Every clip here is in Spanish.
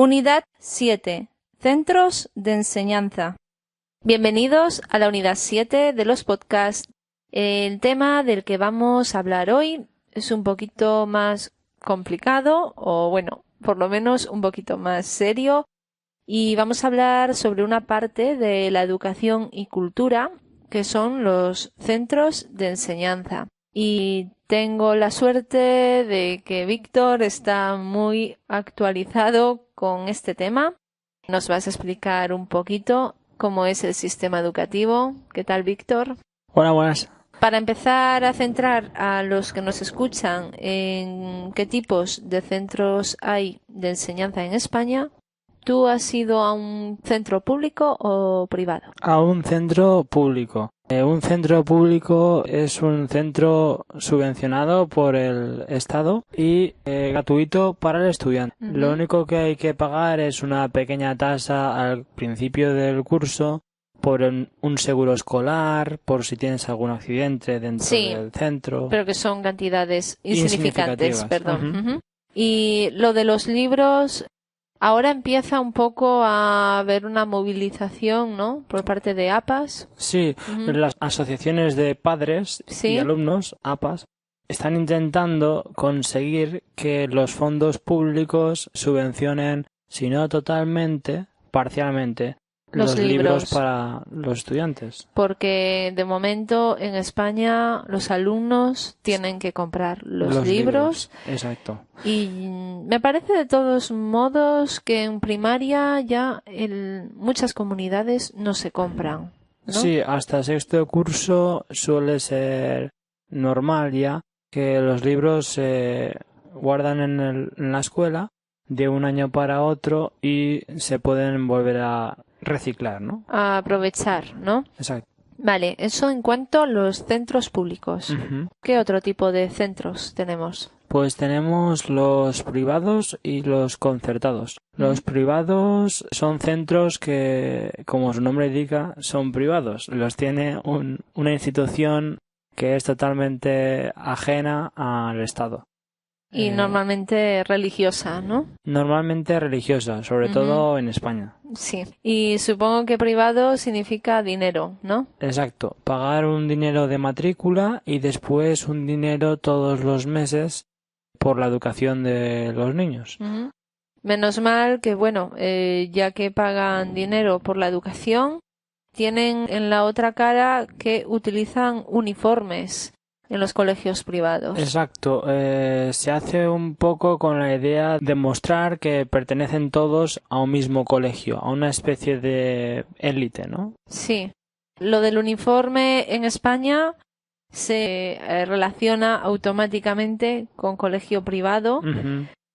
Unidad 7. Centros de enseñanza. Bienvenidos a la unidad 7 de los podcasts. El tema del que vamos a hablar hoy es un poquito más complicado, o bueno, por lo menos un poquito más serio, y vamos a hablar sobre una parte de la educación y cultura, que son los centros de enseñanza. Y tengo la suerte de que Víctor está muy actualizado con este tema. Nos vas a explicar un poquito cómo es el sistema educativo. ¿Qué tal, Víctor? Hola, buenas. Para empezar a centrar a los que nos escuchan en qué tipos de centros hay de enseñanza en España, ¿tú has ido a un centro público o privado? A un centro público. Un centro público es un centro subvencionado por el Estado y gratuito para el estudiante. Lo único que hay que pagar es una pequeña tasa al principio del curso por un seguro escolar, por si tienes algún accidente dentro del centro. Pero que son cantidades insignificantes, perdón. Uh-huh. Y lo de los libros, ahora empieza un poco a haber una movilización, ¿no? Por parte de APAS. Sí, las asociaciones de padres y alumnos, APAS, están intentando conseguir que los fondos públicos subvencionen, si no totalmente, parcialmente, los libros para los estudiantes. Porque de momento en España los alumnos tienen que comprar los libros. Exacto. Y me parece de todos modos que en primaria ya en muchas comunidades no se compran, ¿no? Sí, hasta sexto curso suele ser normal ya que los libros se guardan en la escuela de un año para otro y se pueden volver a reciclar, ¿no? A aprovechar, ¿no? Exacto. Vale, eso en cuanto a los centros públicos. Uh-huh. ¿Qué otro tipo de centros tenemos? Pues tenemos los privados y los concertados. Los privados son centros que, como su nombre indica, son privados. Los tiene una institución que es totalmente ajena al Estado. Y normalmente religiosa, ¿no? Normalmente religiosa, sobre todo en España. Sí. Y supongo que privado significa dinero, ¿no? Exacto. Pagar un dinero de matrícula y después un dinero todos los meses por la educación de los niños. Uh-huh. Menos mal que, bueno, ya que pagan dinero por la educación, tienen en la otra cara que utilizan uniformes en los colegios privados. Exacto. Se hace un poco con la idea de mostrar que pertenecen todos a un mismo colegio, a una especie de élite, ¿no? Sí. Lo del uniforme en España se relaciona automáticamente con colegio privado,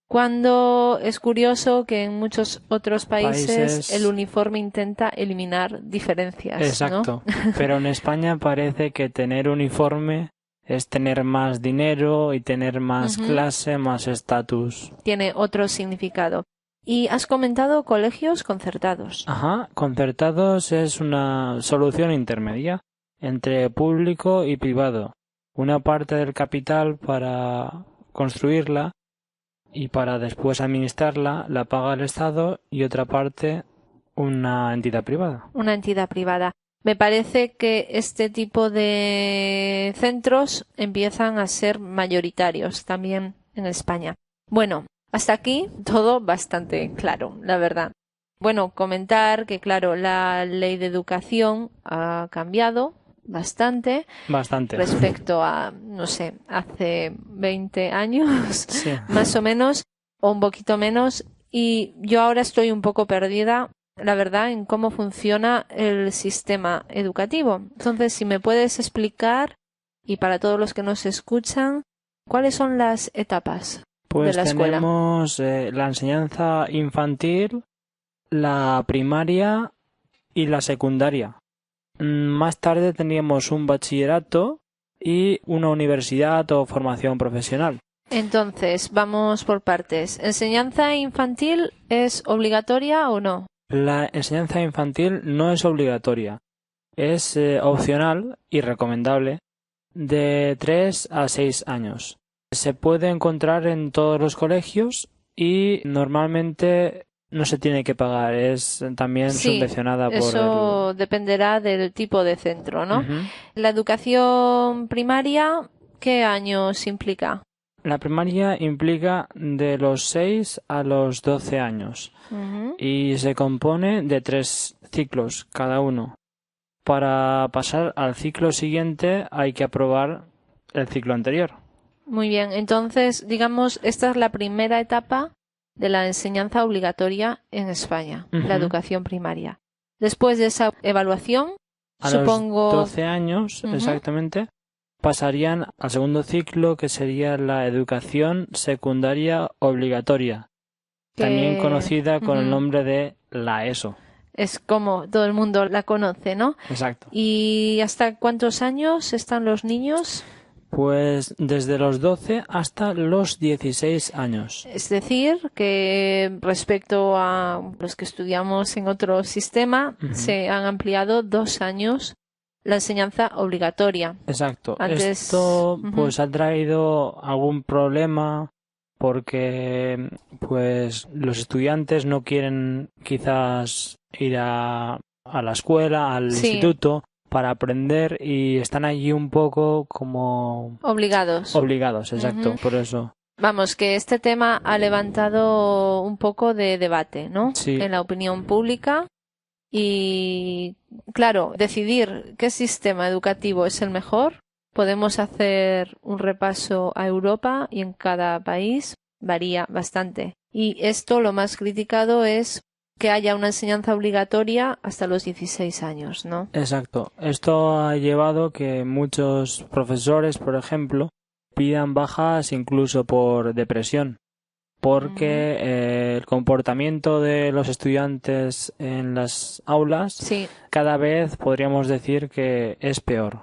cuando es curioso que en muchos otros países el uniforme intenta eliminar diferencias. Exacto. ¿no? Pero en España parece que tener uniforme es tener más dinero y tener más clase, más estatus. Tiene otro significado. Y has comentado colegios concertados. Ajá, concertados es una solución intermedia entre público y privado. Una parte del capital para construirla y para después administrarla la paga el Estado y otra parte una entidad privada. Una entidad privada. Me parece que este tipo de centros empiezan a ser mayoritarios también en España. Bueno, hasta aquí todo bastante claro, la verdad. Bueno, comentar que, claro, la ley de educación ha cambiado bastante. Respecto a, no sé, hace 20 años, más o menos, o un poquito menos. Y yo ahora estoy un poco perdida, la verdad, en cómo funciona el sistema educativo. Entonces, si me puedes explicar, y para todos los que nos escuchan, ¿cuáles son las etapas de la escuela? Pues tenemos la enseñanza infantil, la primaria y la secundaria. Más tarde teníamos un bachillerato y una universidad o formación profesional. Entonces, vamos por partes. ¿Enseñanza infantil es obligatoria o no? La enseñanza infantil no es obligatoria, es opcional y recomendable de 3 a 6 años. Se puede encontrar en todos los colegios y normalmente no se tiene que pagar, es también Sí, subvencionada por eso dependerá del tipo de centro, ¿no? Ujú. La educación primaria, ¿qué años implica? La primaria implica de los 6 a los 12 años Ujú. y se compone de 3 ciclos cada uno. Para pasar al ciclo siguiente hay que aprobar el ciclo anterior. Muy bien, entonces, digamos, esta es la primera etapa de la enseñanza obligatoria en España, la Ujú. educación primaria. Después de esa evaluación, A supongo. los 12 años, Ujú. exactamente, pasarían al segundo ciclo, que sería la educación secundaria obligatoria, también Que conocida con el ujú, nombre de la ESO. es como todo el mundo la conoce, ¿no? Exacto. ¿Y hasta cuántos años están los niños? Pues desde los 12 hasta los 16 años. Es decir, que respecto a los que estudiamos en otro sistema, Ujú. se han ampliado 2 años la enseñanza obligatoria. Exacto. Antes, Esto ujú, pues ha traído algún problema porque pues los estudiantes no quieren quizás ir a la escuela, al sí, instituto para aprender y están allí un poco como obligados. obligados, exacto, Ujú. por eso. Vamos, que este tema ha levantado un poco de debate, ¿no? Sí, En la opinión pública y, claro, decidir qué sistema educativo es el mejor. Podemos hacer un repaso a Europa y en cada país varía bastante. Y esto lo más criticado es que haya una enseñanza obligatoria hasta los 16 años, ¿no? exacto. Esto ha llevado que muchos profesores, por ejemplo, pidan bajas incluso por depresión, Ujú. porque el comportamiento de los estudiantes en las aulas Sí, cada vez podríamos decir que es peor.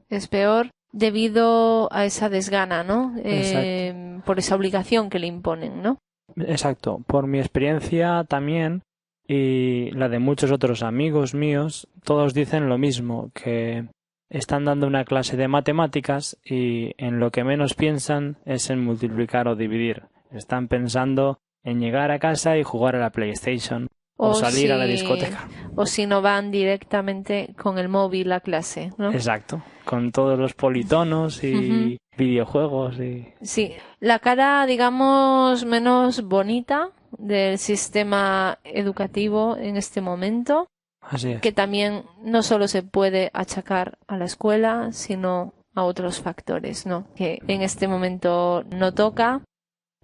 es peor debido a esa desgana, ¿no? Exacto. Por esa obligación que le imponen, ¿no? Exacto. Por mi experiencia también y la de muchos otros amigos míos, todos dicen lo mismo, que están dando una clase de matemáticas y en lo que menos piensan es en multiplicar o dividir. Están pensando en llegar a casa y jugar a la PlayStation o O salir a la si, discoteca. o si no van directamente con el móvil a clase, ¿no? Exacto. Con todos los politonos Ujú. y videojuegos y... Sí, la cara, digamos, menos bonita del sistema educativo en este momento, Así es. que también no solo se puede achacar a la escuela, sino a otros factores, ¿no? Que en este momento no toca.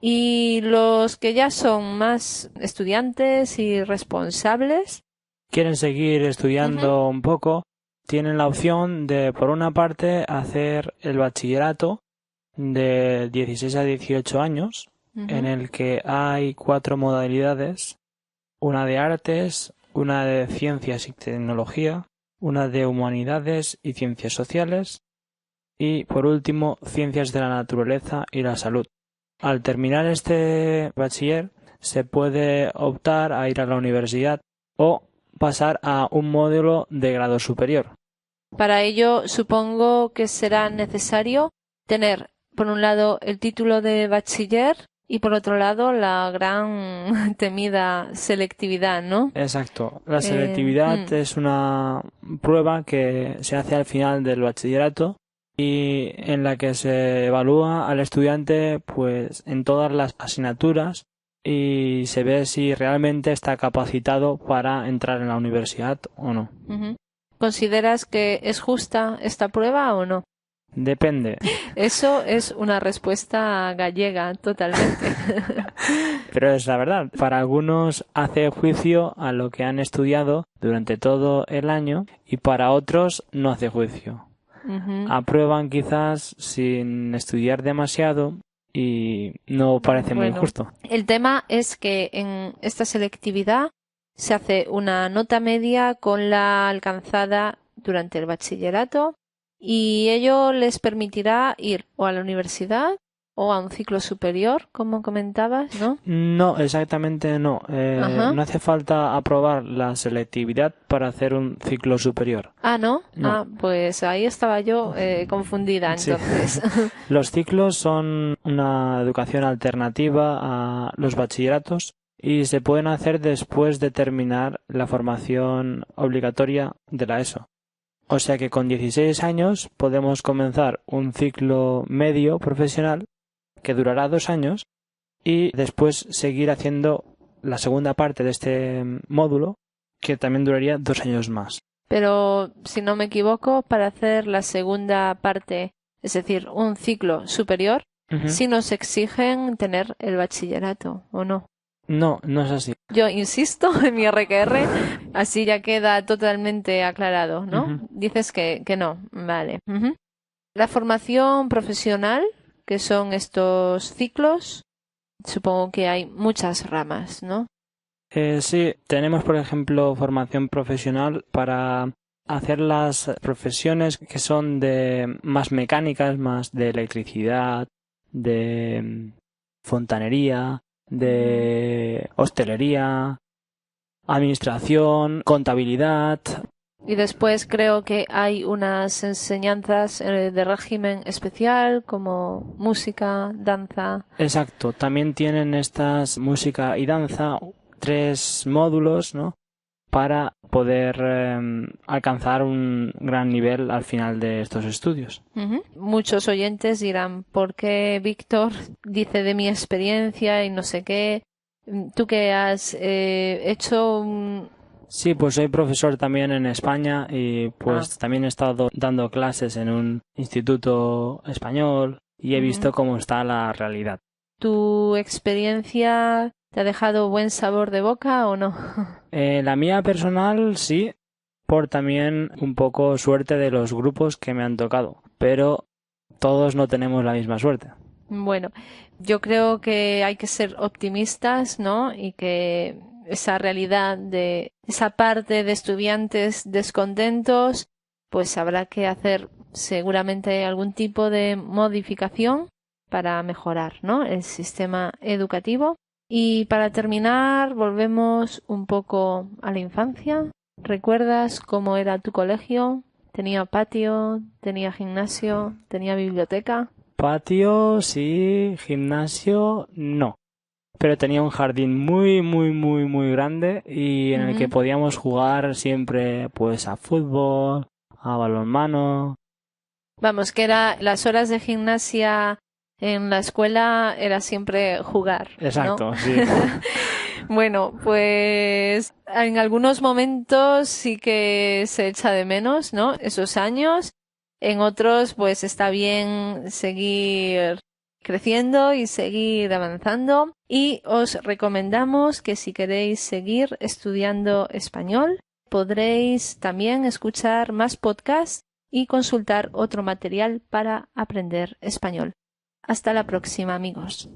Y los que ya son más estudiantes y responsables, Quieren seguir ujú, estudiando un poco, tienen la opción de, por una parte, hacer el bachillerato de 16 a 18 años, en ujú, el que hay 4 modalidades, una de artes, una de ciencias y tecnología, una de humanidades y ciencias sociales, y por último, ciencias de la naturaleza y la salud. Al terminar este bachiller, se puede optar a ir a la universidad o pasar a un módulo de grado superior. para ello supongo que será necesario tener, por un lado, el título de bachiller y por otro lado, la gran temida selectividad, ¿no? Exacto. La Eh, selectividad mm, es una prueba que se hace al final del bachillerato y en la que se evalúa al estudiante pues en todas las asignaturas y se ve si realmente está capacitado para entrar en la universidad o no. ujú. ¿Consideras que es justa esta prueba o no? Depende. Eso es una respuesta gallega, totalmente. Pero es la verdad. Para algunos hace juicio a lo que han estudiado durante todo el año y para otros no hace juicio. Ujú. Aprueban quizás sin estudiar demasiado y no parece muy Bueno, justo. el tema es que en esta selectividad se hace una nota media con la alcanzada durante el bachillerato y ello les permitirá ir o a la universidad o a un ciclo superior, como comentabas, ¿no? No, exactamente no. Ajá. No hace falta aprobar la selectividad para hacer un ciclo superior. Ah, ¿no? No. Ah, pues ahí estaba yo confundida Sí. entonces. Los ciclos son una educación alternativa a los bachilleratos y se pueden hacer después de terminar la formación obligatoria de la ESO. O sea que con 16 años podemos comenzar un ciclo medio profesional que durará 2 años y después seguir haciendo la segunda parte de este módulo que también duraría 2 años más. Pero, si no me equivoco, para hacer la segunda parte, es decir, un ciclo superior, sí nos exigen tener el bachillerato, ¿o no? No, no es así. Yo insisto en mi RQR, así ya queda totalmente aclarado, ¿no? Dices que no, vale. La formación profesional, que son estos ciclos, supongo que hay muchas ramas, ¿no? Sí, tenemos por ejemplo formación profesional para hacer las profesiones que son de más mecánicas, más de electricidad, de fontanería, de hostelería, administración, contabilidad. Y después creo que hay unas enseñanzas de régimen especial como música, danza. Exacto, también tienen estas música y danza 3 módulos, ¿no? Para poder alcanzar un gran nivel al final de estos estudios. Muchos oyentes dirán, ¿por qué Víctor dice de mi experiencia y no sé qué? ¿Tú qué has hecho? Sí, pues soy profesor también en España y pues también he estado dando clases en un instituto español y he visto cómo está la realidad. ¿Tu experiencia te ha dejado buen sabor de boca o no? La mía personal sí, por también un poco suerte de los grupos que me han tocado, pero todos no tenemos la misma suerte. Bueno, yo creo que hay que ser optimistas, ¿no? Y que esa realidad de esa parte de estudiantes descontentos, pues habrá que hacer seguramente algún tipo de modificación para mejorar, ¿no? El sistema educativo. Y para terminar, volvemos un poco a la infancia. ¿Recuerdas cómo era tu colegio? ¿Tenía patio? ¿Tenía gimnasio? ¿Tenía biblioteca? Patio, sí, gimnasio, no. Pero tenía un jardín muy, muy, muy, muy grande y en el que podíamos jugar siempre, pues, a fútbol, a balonmano. Vamos, que era las horas de gimnasia en la escuela era siempre jugar, ¿no? Exacto, sí. Bueno, pues en algunos momentos sí que se echa de menos, ¿no? Esos años. En otros, pues está bien seguir creciendo y seguir avanzando. Y os recomendamos que si queréis seguir estudiando español, podréis también escuchar más podcasts y consultar otro material para aprender español. Hasta la próxima, amigos.